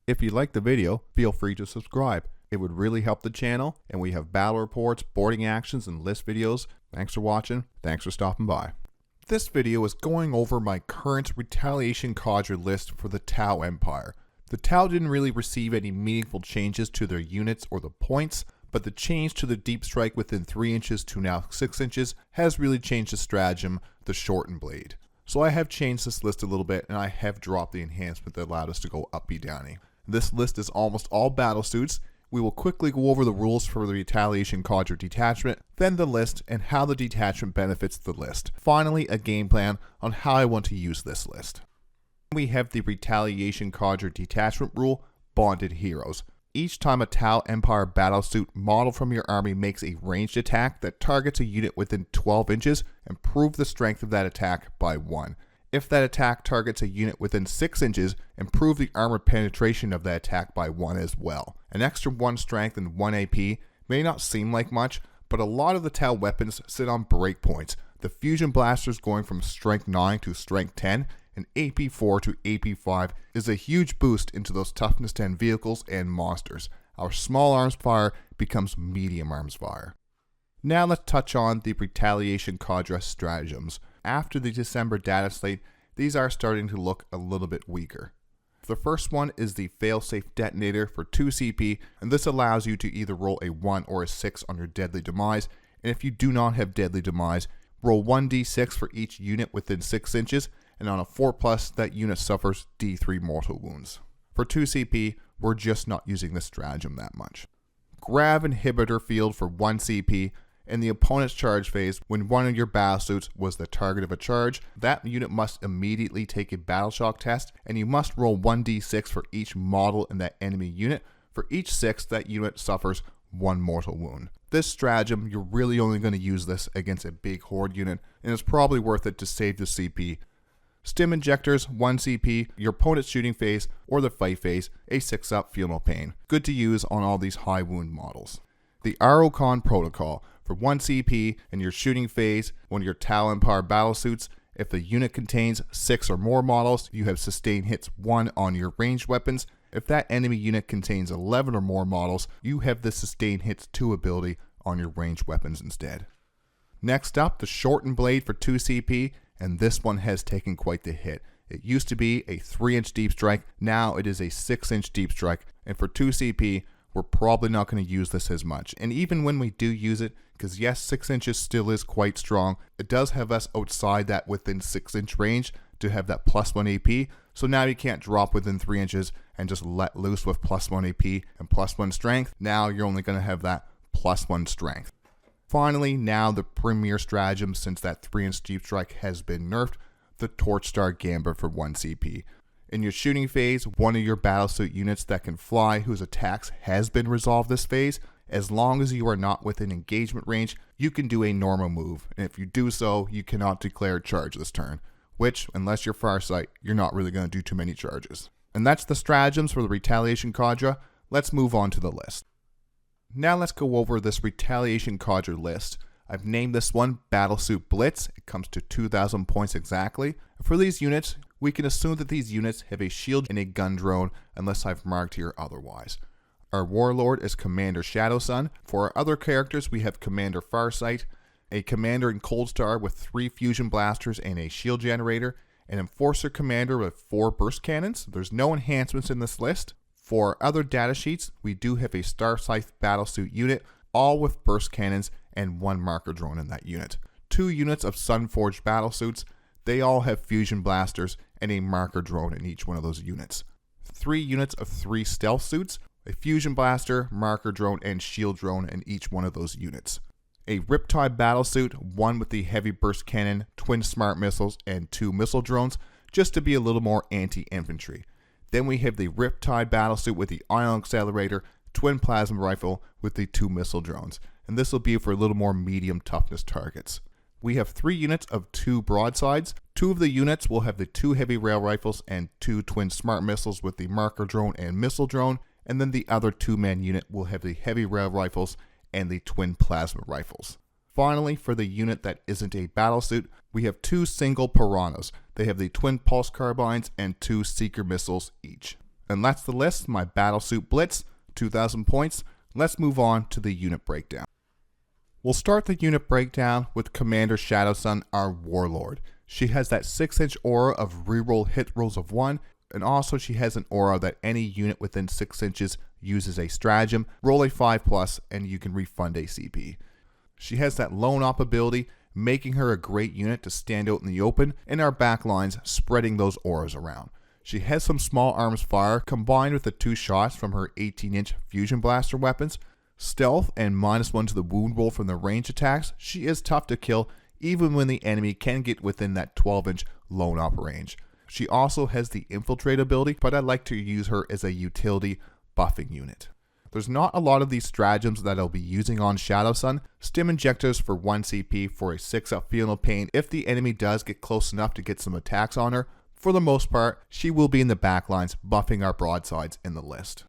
If you liked the video, feel free to subscribe. It would really help the channel, and we have battle reports, boarding actions, and list videos. Thanks for watching. Thanks for stopping by. This video is going over my current Retaliation Cadre list for the Tau Empire. The Tau didn't really receive any meaningful changes to their units or the points, but the change to the deep strike within 3 inches to now 6 inches has really changed the stratagem, the shortened blade. So I have changed this list a little bit, and I have dropped the enhancement that allowed us to go uppy downy. This list is almost all battlesuits. We will quickly go over the rules for the Retaliation Cadre Detachment, then the list and how the detachment benefits the list. Finally, a game plan on how I want to use this list. We have the Retaliation Cadre Detachment rule, Bonded Heroes. Each time a Tau Empire battlesuit model from your army makes a ranged attack that targets a unit within 12 inches, improve the strength of that attack by 1. If that attack targets a unit within 6 inches, improve the armor penetration of that attack by 1 as well. An extra 1 strength and 1 AP may not seem like much, but a lot of the Tau weapons sit on breakpoints. The fusion blasters going from strength 9 to strength 10 and AP 4 to AP 5 is a huge boost into those toughness 10 vehicles and monsters. Our small arms fire becomes medium arms fire. Now let's touch on the Retaliation Cadre stratagems. After the December data slate, these are starting to look a little bit weaker. The first one is the failsafe detonator for 2 CP, and this allows you to either roll a 1 or a 6 on your deadly demise, and if you do not have deadly demise, roll 1d6 for each unit within 6 inches, and on a 4+, that unit suffers D3 mortal wounds. For 2 CP, we're just not using this stratagem that much. Grav inhibitor field for 1 CP. In the opponent's charge phase, when one of your battlesuits was the target of a charge, that unit must immediately take a battle shock test, and you must roll 1d6 for each model in that enemy unit. For each 6, that unit suffers 1 mortal wound. This stratagem, you're really only going to use this against a big horde unit, and it's probably worth it to save the CP. Stim injectors, 1 CP, your opponent's shooting phase, or the fight phase, a 6-up, feel no pain. Good to use on all these high wound models. The Arocon Protocol. For 1 CP in your shooting phase, one of your Tau Empire battlesuits, if the unit contains 6 or more models, you have sustained hits 1 on your ranged weapons. If that enemy unit contains 11 or more models, you have the sustained hits 2 ability on your ranged weapons instead. Next up, the shortened blade for 2 CP, and this one has taken quite the hit. It used to be a 3-inch deep strike, now it is a 6-inch deep strike, and for 2 CP, we're probably not going to use this as much. And even when we do use it, because yes, 6 inches still is quite strong, it does have us outside that within 6-inch range to have that +1 AP. So now you can't drop within 3 inches and just let loose with +1 AP and +1 strength. Now you're only going to have that +1 strength. Finally, now the premier stratagem, since that 3-inch deep strike has been nerfed, the Torchstar Gambit for 1 CP. In your shooting phase, one of your battlesuit units that can fly whose attacks has been resolved this phase, as long as you are not within engagement range, you can do a normal move, and if you do so, you cannot declare a charge this turn, which, unless you're Farsight, you're not really going to do too many charges. And that's the stratagems for the Retaliation Cadre. Let's move on to the list. Now let's go over this Retaliation Cadre list. I've named this one Battlesuit Blitz. It comes to 2,000 points exactly. For these units, we can assume that these units have a shield and a gun drone, unless I've marked here otherwise. Our Warlord is Commander Shadowsun. For our other characters, we have Commander Farsight, a Commander in Coldstar with 3 fusion blasters and a shield generator, an Enforcer Commander with 4 burst cannons. There's no enhancements in this list. For our other data sheets, we do have a Starscyth battlesuit unit, all with burst cannons and 1 marker drone in that unit. 2 units of Sunforged battlesuits. They all have fusion blasters and a marker drone in each one of those units. 3 units of 3 stealth suits, a fusion blaster, marker drone, and shield drone in each one of those units. A Riptide Battlesuit, 1 with the heavy burst cannon, twin smart missiles, and 2 missile drones, just to be a little more anti-infantry. Then we have the Riptide Battlesuit with the ion accelerator, twin plasma rifle with the 2 missile drones, and this will be for a little more medium toughness targets. We have 3 units of 2 broadsides. 2 of the units will have the 2 heavy rail rifles and 2 twin smart missiles with the marker drone and missile drone, and then the other 2-man unit will have the heavy rail rifles and the twin plasma rifles. finally, for the unit that isn't a battlesuit, we have 2 single Piranhas. They have the twin pulse carbines and 2 seeker missiles each. And that's the list. My battlesuit blitz, 2,000 points. Let's move on to the unit breakdown. We'll start the unit breakdown with Commander Shadowsun, our warlord. She has that 6-inch aura of reroll hit rolls of 1, and also she has an aura that any unit within 6 inches uses a stratagem, roll a 5+, and you can refund a CP. She has that lone op ability, making her a great unit to stand out in the open in our backlines, spreading those auras around. She has some small arms fire combined with the 2 shots from her 18-inch fusion blaster weapons, stealth, and -1 to the wound roll from the range attacks. She is tough to kill even when the enemy can get within that 12-inch lone op range. She also has the infiltrate ability, but I like to use her as a utility buffing unit. There's not a lot of these stratagems that I'll be using on Shadowsun. Stim injectors for 1 CP for a 6-up feel no pain if the enemy does get close enough to get some attacks on her. For the most part, she will be in the backlines buffing our broadsides in the list.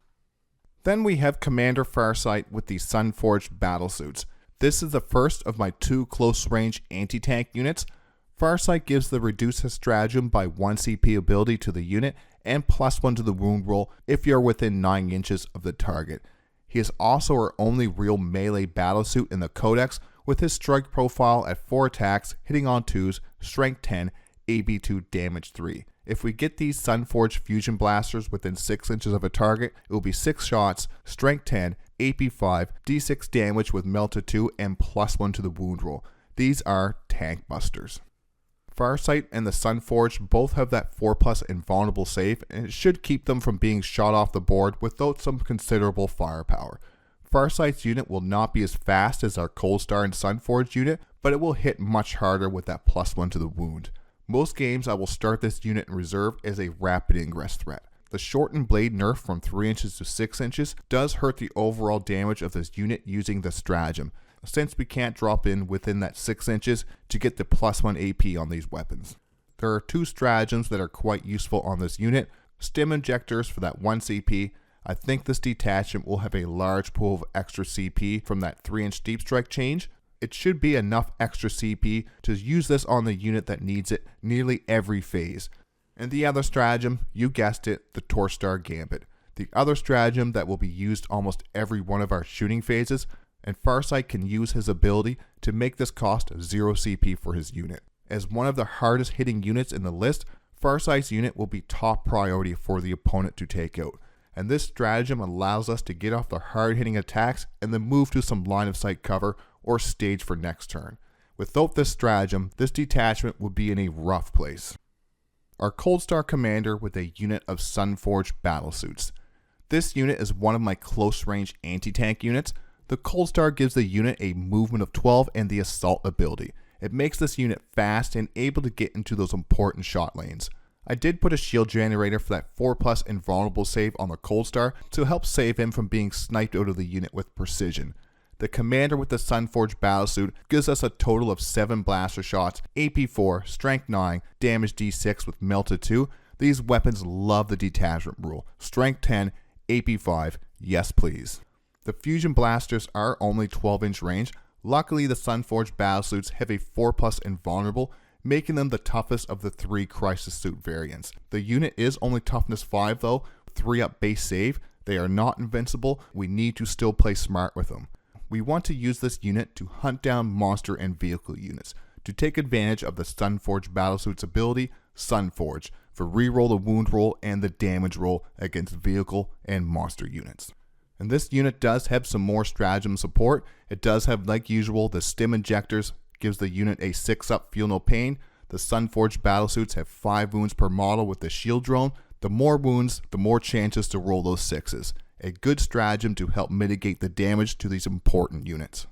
Then we have Commander Farsight with the Sunforged Battlesuits. This is the first of my 2 close-range anti-tank units. Farsight gives the reduce his stratagem by 1 CP ability to the unit and +1 to the wound roll if you're within 9 inches of the target. He is also our only real melee battlesuit in the Codex, with his strike profile at 4 attacks, hitting on 2s, strength 10, AB2 damage 3. If we get these Sunforged fusion blasters within 6 inches of a target, it will be 6 shots, strength 10, AP 5, D6 damage with melted 2, and +1 to the wound roll. These are tank busters. Farsight and the Sunforged both have that 4+ invulnerable save, and it should keep them from being shot off the board without some considerable firepower. Farsight's unit will not be as fast as our Coldstar and Sunforged unit, but it will hit much harder with that +1 to the wound. Most games I will start this unit in reserve as a rapid ingress threat. The shortened blade nerf from 3 inches to 6 inches does hurt the overall damage of this unit using the stratagem, since we can't drop in within that 6 inches to get the +1 AP on these weapons. There are 2 stratagems that are quite useful on this unit. Stim injectors for that 1 CP. I think this detachment will have a large pool of extra CP from that 3-inch deep strike change. It should be enough extra CP to use this on the unit that needs it nearly every phase. And the other stratagem, you guessed it, the Coldstar Gambit. The other stratagem that will be used almost every one of our shooting phases, and Farsight can use his ability to make this cost 0 CP for his unit. As one of the hardest hitting units in the list, Farsight's unit will be top priority for the opponent to take out. And this stratagem allows us to get off the hard hitting attacks and then move to some line of sight cover or stage for next turn. Without this stratagem, this detachment would be in a rough place. Our Coldstar commander with a unit of Sunforged Battlesuits. This unit is one of my close range anti-tank units. The Coldstar gives the unit a movement of 12 and the assault ability. It makes this unit fast and able to get into those important shot lanes. I did put a shield generator for that 4+ invulnerable save on the Coldstar to help save him from being sniped out of the unit with precision. The commander with the Sunforged Battlesuit gives us a total of 7 blaster shots, AP 4, strength 9, damage D6 with melted 2. These weapons love the detachment rule. Strength 10, AP 5, yes please. The fusion blasters are only 12-inch range. Luckily, the Sunforged Battlesuits have a 4+ invulnerable, making them the toughest of the 3 Crisis Suit variants. The unit is only toughness 5 though, 3-up base save. They are not invincible. We need to still play smart with them. We want to use this unit to hunt down monster and vehicle units, to take advantage of the Sunforged Battlesuit's ability, Sunforge, for reroll the wound roll and the damage roll against vehicle and monster units. And this unit does have some more stratagem support. It does have, like usual, the stim injectors, gives the unit a 6-up feel no pain. The Sunforged Battlesuits have 5 wounds per model with the shield drone. The more wounds, the more chances to roll those 6s. A good stratagem to help mitigate the damage to these important units.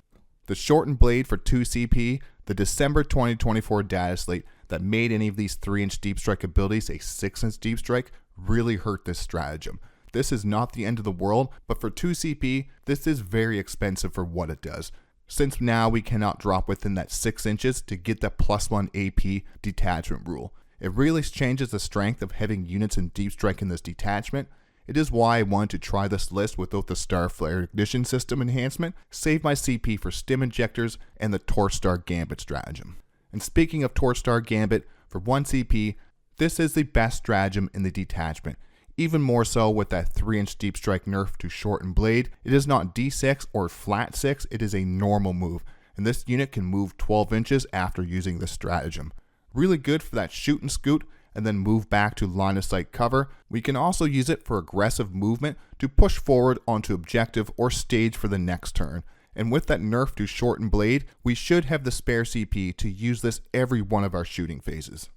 The shortened blade for 2 CP, the December 2024 data slate that made any of these 3-inch deep strike abilities a 6-inch deep strike really hurt this stratagem. This is not the end of the world, but for 2 CP, this is very expensive for what it does, since now we cannot drop within that 6 inches to get the +1 AP detachment rule. It really changes the strength of having units in deep strike in this detachment. It is why I wanted to try this list without the Starflare Ignition System enhancement, save my CP for Stim Injectors and the Torchstar Gambit stratagem. And speaking of Torchstar Gambit, for 1 CP, this is the best stratagem in the detachment. Even more so with that 3-inch deep strike nerf to shorten blade. It is not D6 or flat 6, it is a normal move, and this unit can move 12 inches after using this stratagem. Really good for that shoot and scoot and then move back to line of sight cover. We can also use it for aggressive movement to push forward onto objective or stage for the next turn. And with that nerf to shorten blade, we should have the spare CP to use this every one of our shooting phases.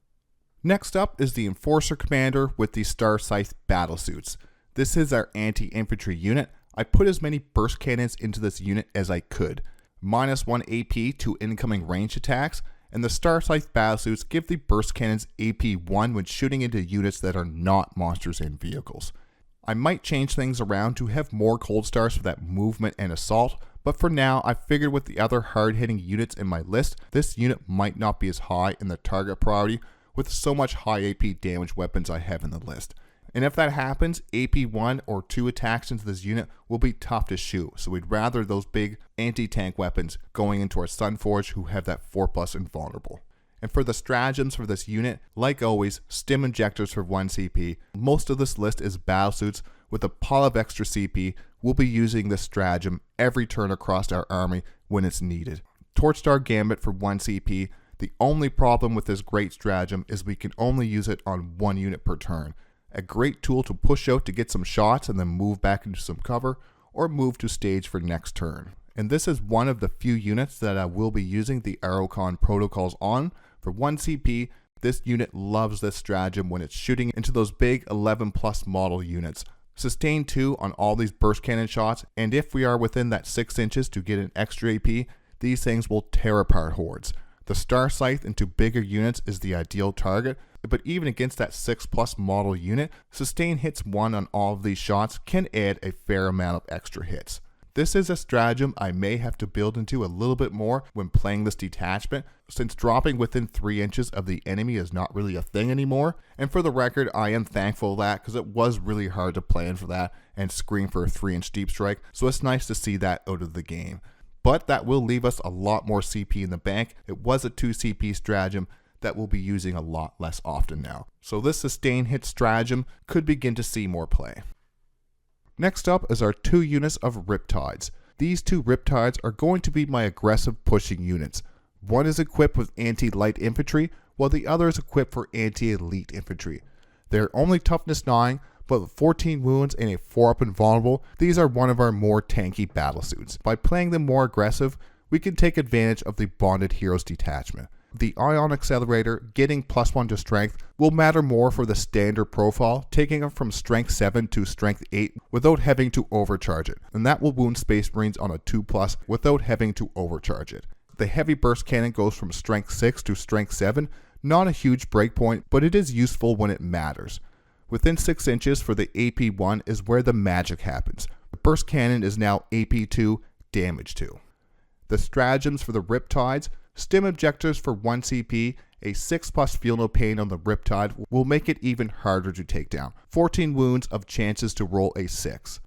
Next up is the Enforcer Commander with the Starscyth Battlesuits. This is our anti-infantry unit. I put as many burst cannons into this unit as I could. -1 AP to incoming range attacks, and the Starscyth Battlesuits give the burst cannons AP 1 when shooting into units that are not monsters and vehicles. I might change things around to have more Coldstars for that movement and assault, but for now I figured with the other hard-hitting units in my list, this unit might not be as high in the target priority with so much high AP damage weapons I have in the list. And if that happens, AP 1 or 2 attacks into this unit will be tough to shoot, so we'd rather those big anti-tank weapons going into our Sunforged who have that 4+ invulnerable. And for the stratagems for this unit, like always, Stim Injectors for 1 CP. Most of this list is Battlesuits with a pile of extra CP. We'll be using this stratagem every turn across our army when it's needed. Torchstar Gambit for 1 CP. The only problem with this great stratagem is we can only use it on 1 unit per turn. A great tool to push out to get some shots and then move back into some cover, or move to stage for next turn. And this is one of the few units that I will be using the Arrowcon protocols on. For 1 CP, this unit loves this stratagem when it's shooting into those big 11+ model units. Sustain 2 on all these burst cannon shots, and if we are within that 6 inches to get an extra AP, these things will tear apart hordes. The Starscyth into bigger units is the ideal target, but even against that 6+ model unit, sustain hits 1 on all of these shots can add a fair amount of extra hits. This is a stratagem I may have to build into a little bit more when playing this detachment, since dropping within 3 inches of the enemy is not really a thing anymore. And for the record, I am thankful for that because it was really hard to plan for that and screen for a 3-inch deep strike, so it's nice to see that out of the game. But that will leave us a lot more CP in the bank. It was a 2 CP stratagem that we'll be using a lot less often now. So this sustain hit stratagem could begin to see more play. Next up is our 2 units of Riptides. These 2 Riptides are going to be my aggressive pushing units. One is equipped with anti-light infantry, while the other is equipped for anti-elite infantry. They're only toughness 9, but with 14 wounds and a 4+ invulnerable, these are one of our more tanky battlesuits. By playing them more aggressive, we can take advantage of the Bonded Heroes detachment. The Ion Accelerator, getting +1 to strength, will matter more for the standard profile, taking them from strength 7 to strength 8 without having to overcharge it, and that will wound Space Marines on a 2+ without having to overcharge it. The Heavy Burst Cannon goes from strength 6 to strength 7, not a huge breakpoint, but it is useful when it matters. Within 6 inches for the AP 1 is where the magic happens. The Burst Cannon is now AP 2, damage 2. The stratagems for the Riptides, Stim Injectors for 1 CP, a 6+ Feel No Pain on the Riptide will make it even harder to take down. 14 wounds of chances to roll a 6.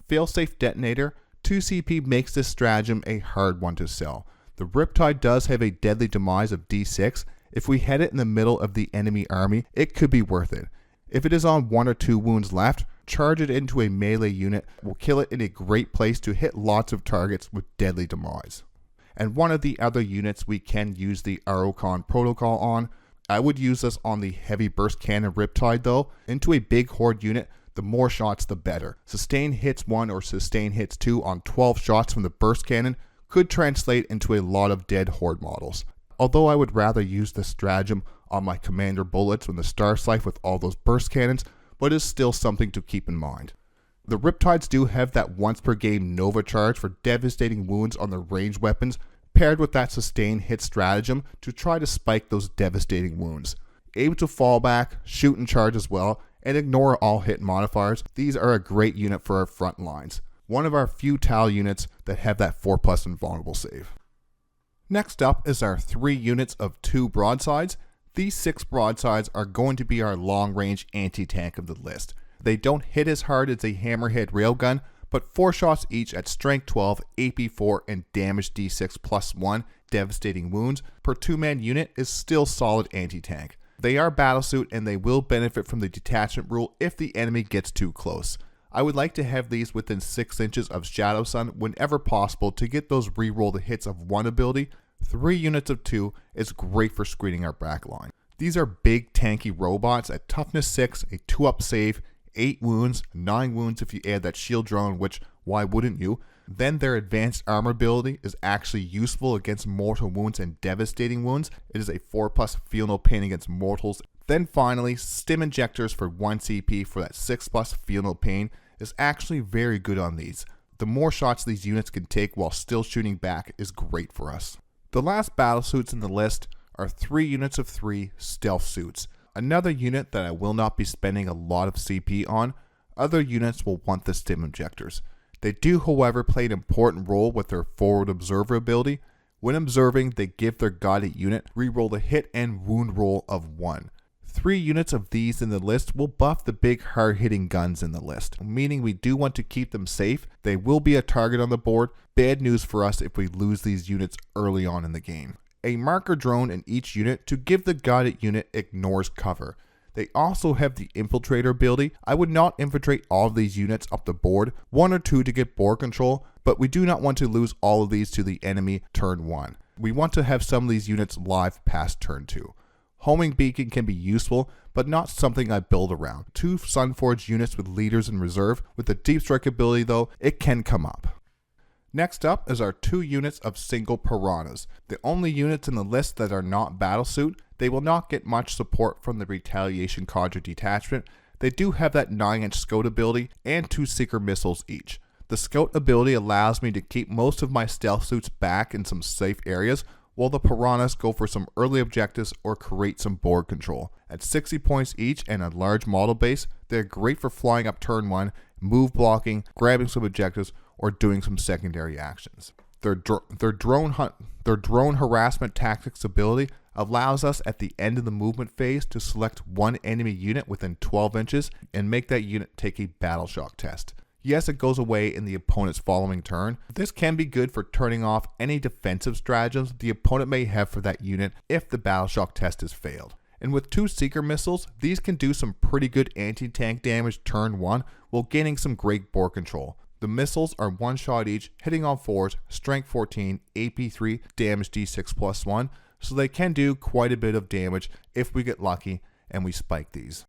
Failsafe Detonator, 2 CP makes this stratagem a hard one to sell. The Riptide does have a deadly demise of D6. If we had it in the middle of the enemy army, it could be worth it. If it is on 1 or 2 wounds left, charge it into a melee unit will kill it in a great place to hit lots of targets with deadly demise. And one of the other units we can use the Arrowcon protocol on. I would use this on the Heavy Burst Cannon Riptide though. Into a big horde unit, the more shots the better. Sustain hits 1 or sustain hits 2 on 12 shots from the Burst Cannon could translate into a lot of dead horde models. Although I would rather use this stratagem on my commander bullets when the Starscyth with all those burst cannons, but is still something to keep in mind. The Riptides do have that once per game Nova charge for devastating wounds on their ranged weapons, paired with that sustain hit stratagem to try to spike those devastating wounds. Able to fall back, shoot and charge as well, and ignore all hit modifiers, these are a great unit for our front lines. One of our few TAL units that have that 4+ invulnerable save. Next up is our 3 units of 2 Broadsides. These 6 Broadsides are going to be our long-range anti-tank of the list. They don't hit as hard as a hammerhead railgun, but 4 shots each at strength 12, AP 4, and damage D6 plus 1 devastating wounds per 2-man unit is still solid anti-tank. They are Battlesuit and they will benefit from the detachment rule if the enemy gets too close. I would like to have these within 6 inches of Shadowsun whenever possible to get those reroll the hits of 1 ability. 3 units of 2 is great for screening our backline. These are big tanky robots at toughness 6, a 2-up save, 8 wounds, 9 wounds if you add that shield drone, which why wouldn't you? Then their advanced armor ability is actually useful against mortal wounds and devastating wounds. It is a 4+ feel no pain against mortals. Then finally, stim injectors for 1 CP for that 6+ feel no pain is actually very good on these. The more shots these units can take while still shooting back is great for us. The last Battlesuits in the list are 3 units of 3 stealth suits. Another unit that I will not be spending a lot of CP on. Other units will want the stim injectors. They do, however, play an important role with their forward observer ability. When observing, they give their guided unit reroll the hit and wound roll of 1. 3 units of these in the list will buff the big hard-hitting guns in the list, meaning we do want to keep them safe. They will be a target on the board. Bad news for us if we lose these units early on in the game. A marker drone in each unit to give the guided unit ignores cover. They also have the infiltrator ability. I would not infiltrate all of these units up the board, 1 or 2 to get board control, but we do not want to lose all of these to the enemy turn 1. We want to have some of these units live past turn 2. Homing beacon can be useful, but not something I build around. 2 Sunforged units with leaders in reserve. With the deep strike ability though, it can come up. Next up is our 2 units of single Piranhas. The only units in the list that are not Battlesuit. They will not get much support from the Retaliation Cadre Detachment. They do have that 9-inch scout ability and 2 seeker missiles each. The scout ability allows me to keep most of my stealth suits back in some safe areas, while the Piranhas go for some early objectives or create some board control. At 60 points each and a large model base, they're great for flying up turn 1, move blocking, grabbing some objectives, or doing some secondary actions. Their drone harassment tactics ability allows us at the end of the movement phase to select 1 enemy unit within 12 inches and make that unit take a battle shock test. Yes, it goes away in the opponent's following turn. This can be good for turning off any defensive stratagems the opponent may have for that unit if the battle shock test has failed. And with 2 seeker missiles, these can do some pretty good anti-tank damage turn 1 while gaining some great board control. The missiles are 1 shot each, hitting on 4s, strength 14, AP 3, damage D6 plus 1, so they can do quite a bit of damage if we get lucky and we spike these.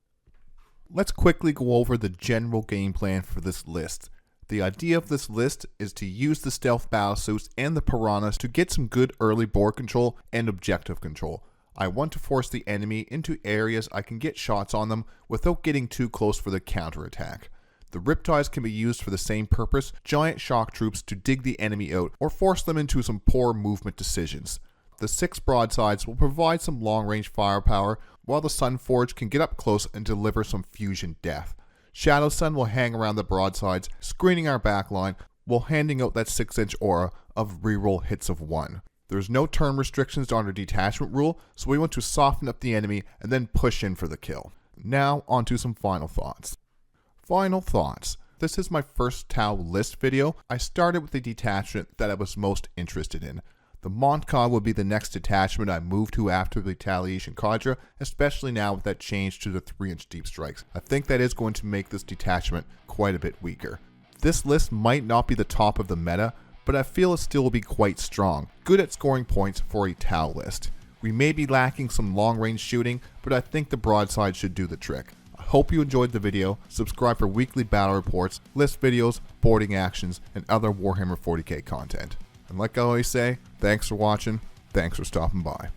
Let's quickly go over the general game plan for this list. The idea of this list is to use the stealth Battlesuits and the Piranhas to get some good early board control and objective control. I want to force the enemy into areas I can get shots on them without getting too close for the counterattack. The Riptides can be used for the same purpose, giant shock troops to dig the enemy out or force them into some poor movement decisions. The 6 Broadsides will provide some long-range firepower, while the Sunforged can get up close and deliver some fusion death. Shadowsun will hang around the Broadsides, screening our backline, while handing out that 6-inch aura of reroll hits of 1. There's no turn restrictions on our detachment rule, so we want to soften up the enemy and then push in for the kill. Now, onto some final thoughts. This is my first Tau list video. I started with the detachment that I was most interested in. The Montcalm would be the next detachment I move to after the Retaliation Cadre, especially now with that change to the 3-inch deep strikes. I think that is going to make this detachment quite a bit weaker. This list might not be the top of the meta, but I feel it still will be quite strong, good at scoring points for a Tau list. We may be lacking some long-range shooting, but I think the Broadside should do the trick. I hope you enjoyed the video. Subscribe for weekly battle reports, list videos, boarding actions, and other Warhammer 40K content. And like I always say, thanks for watching, thanks for stopping by.